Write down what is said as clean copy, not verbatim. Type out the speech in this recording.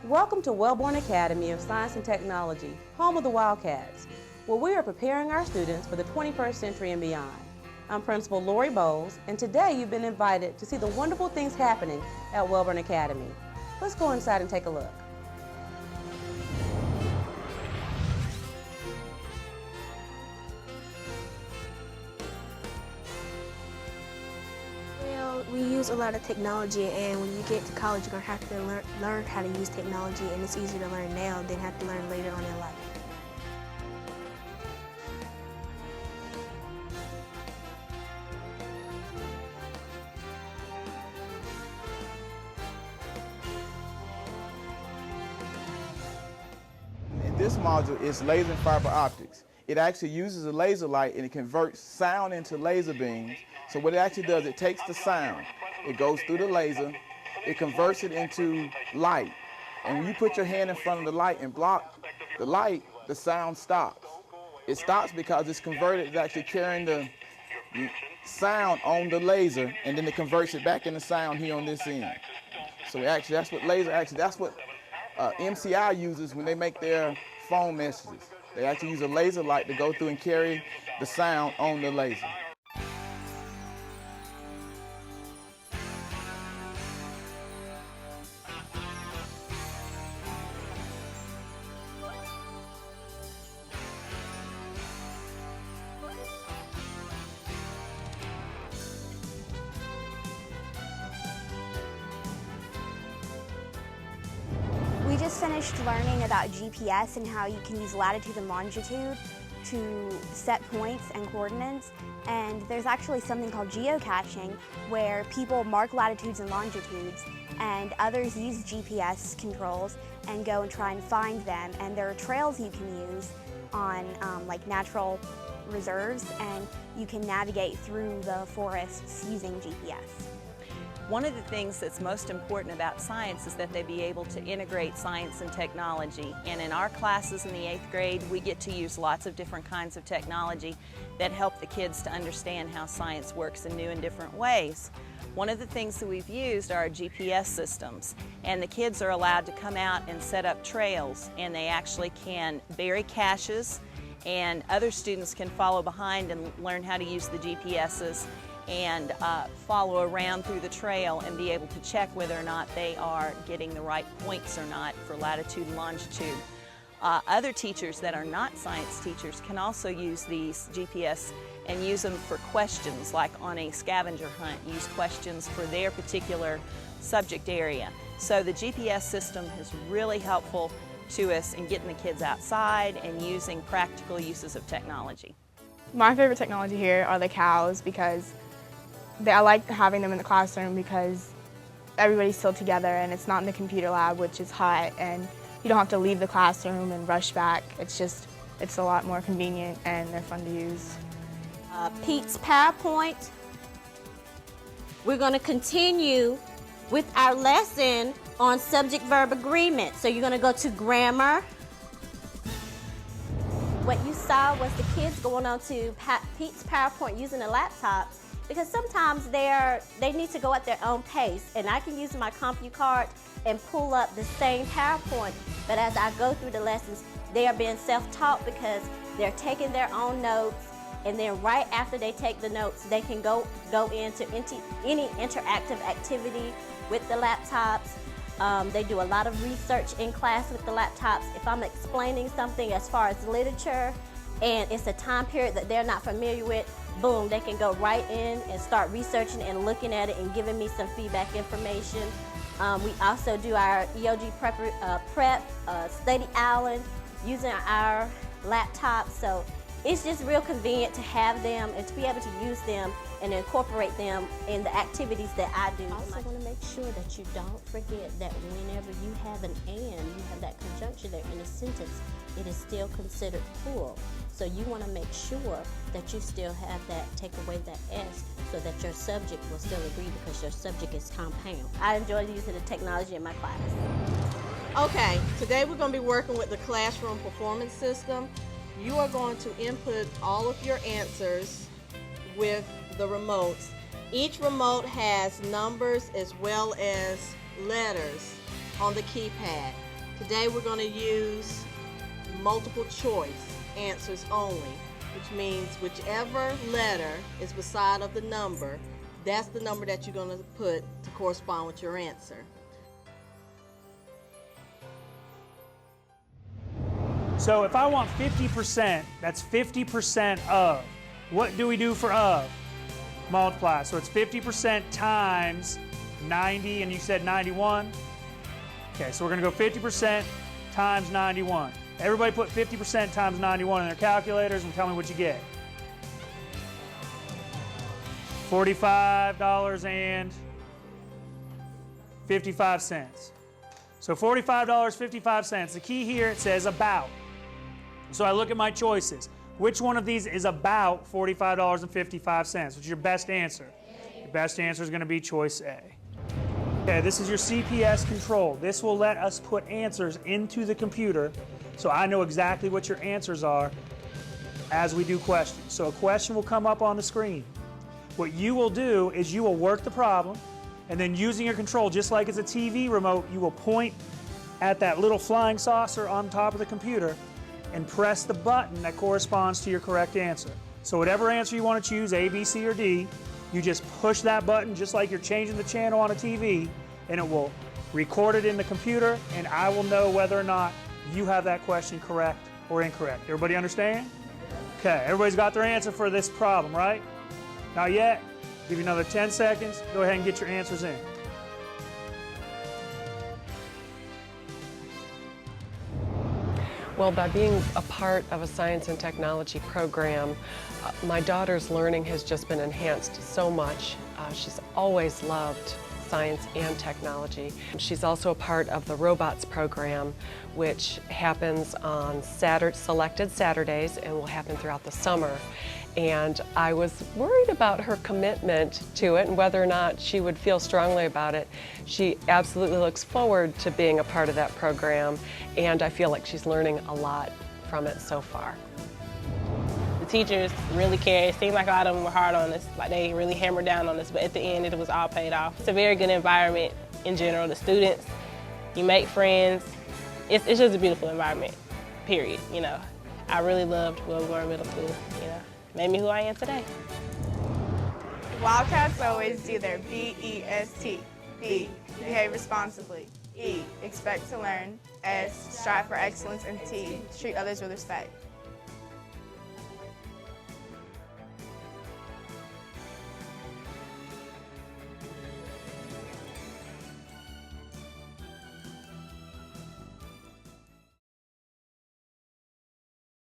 Welcome to Welborn Academy of Science and Technology, home of the Wildcats, where we are preparing our students for the 21st century and beyond. I'm Principal Lori Bowles, and today you've been invited to see the wonderful things happening at Welborn Academy. Let's go inside and take a look. We use a lot of technology, and when you get to college, you're going to have to learn how to use technology, and it's easier to learn now than have to learn later on in life. This module is laser and fiber optics. It actually uses a laser light and it converts sound into laser beams. So what it actually does, it takes the sound, it goes through the laser, it converts it into light. And when you put your hand in front of the light and block the light, the sound stops. It stops because it's converted, it's actually carrying the sound on the laser, and then it converts it back into sound here on this end. So actually that's what MCI uses when they make their phone messages. They actually use a laser light to go through and carry the sound on the laser. We just finished learning about GPS and how you can use latitude and longitude to set points and coordinates. And there's actually something called geocaching where people mark latitudes and longitudes and others use GPS controls and go and try and find them. And there are trails you can use on like natural reserves, and you can navigate through the forests using GPS. One of the things that's most important about science is that they be able to integrate science and technology. And in our classes in the 8th grade, we get to use lots of different kinds of technology that help the kids to understand how science works in new and different ways. One of the things that we've used are our GPS systems, and the kids are allowed to come out and set up trails, and they actually can bury caches, and other students can follow behind and learn how to use the GPSs and follow around through the trail and be able to check whether or not they are getting the right points or not for latitude and longitude. Other teachers that are not science teachers can also use these GPS and use them for questions, like on a scavenger hunt, use questions for their particular subject area. So the GPS system is really helpful to us in getting the kids outside and using practical uses of technology. My favorite technology here are the cows, because I like having them in the classroom because everybody's still together and it's not in the computer lab, which is hot, and you don't have to leave the classroom and rush back. It's a lot more convenient and they're fun to use. Pete's PowerPoint. We're going to continue with our lesson on subject-verb agreement. So you're going to go to grammar. What you saw was the kids going on to Pete's PowerPoint using the laptops, because sometimes they need to go at their own pace, and I can use my CompuCard and pull up the same PowerPoint, but as I go through the lessons, they are being self-taught because they're taking their own notes, and then right after they take the notes, they can go into any interactive activity with the laptops. They do a lot of research in class with the laptops. If I'm explaining something as far as literature, and it's a time period that they're not familiar with, boom, they can go right in and start researching and looking at it and giving me some feedback information. We also do our EOG prep study island using our laptops. So it's just real convenient to have them and to be able to use them and incorporate them in the activities that I do. I also want to make sure that you don't forget that whenever you have an and, you have that conjunction there in a sentence, it is still considered plural. So you want to make sure that you still have that, take away that S, so that your subject will still agree, because your subject is compound. I enjoy using the technology in my class. Okay, today we're going to be working with the classroom performance system. You are going to input all of your answers with the remotes. Each remote has numbers as well as letters on the keypad. Today we're going to use multiple choice answers only, which means whichever letter is beside of the number, that's the number that you're going to put to correspond with your answer. So if I want 50%, that's 50% of. What do we do for of? Multiply. So it's 50% times 90, and you said 91? Okay, so we're going to go 50% times 91. Everybody put 50% times 91 in their calculators and tell me what you get. $45.55. So $45.55. The key here, it says about. So I look at my choices. Which one of these is about $45.55? What's your best answer? Your best answer is going to be choice A. Okay, this is your CPS control. This will let us put answers into the computer so I know exactly what your answers are as we do questions. So a question will come up on the screen. What you will do is you will work the problem, and then using your control, just like it's a TV remote, you will point at that little flying saucer on top of the computer and press the button that corresponds to your correct answer. So whatever answer you want to choose, A, B, C, or D, you just push that button just like you're changing the channel on a TV, and it will record it in the computer, and I will know whether or not you have that question correct or incorrect. Everybody understand? Okay, everybody's got their answer for this problem, right? Not yet? Give you another 10 seconds. Go ahead and get your answers in. Well, by being a part of a science and technology program, my daughter's learning has just been enhanced so much. She's always loved science and technology. She's also a part of the robots program, which happens on selected Saturdays and will happen throughout the summer. And I was worried about her commitment to it and whether or not she would feel strongly about it. She absolutely looks forward to being a part of that program, and I feel like she's learning a lot from it so far. The teachers really care. It seemed like a lot of them were hard on us, like they really hammered down on us, but at the end it was all paid off. It's a very good environment in general. The students, you make friends. It's just a beautiful environment, period. You know, I really loved Welborn Middle School, you know. Made me who I am today. Wildcats always do their BEST. B, behave responsibly. E, expect to learn. S, strive for excellence. And T, treat others with respect.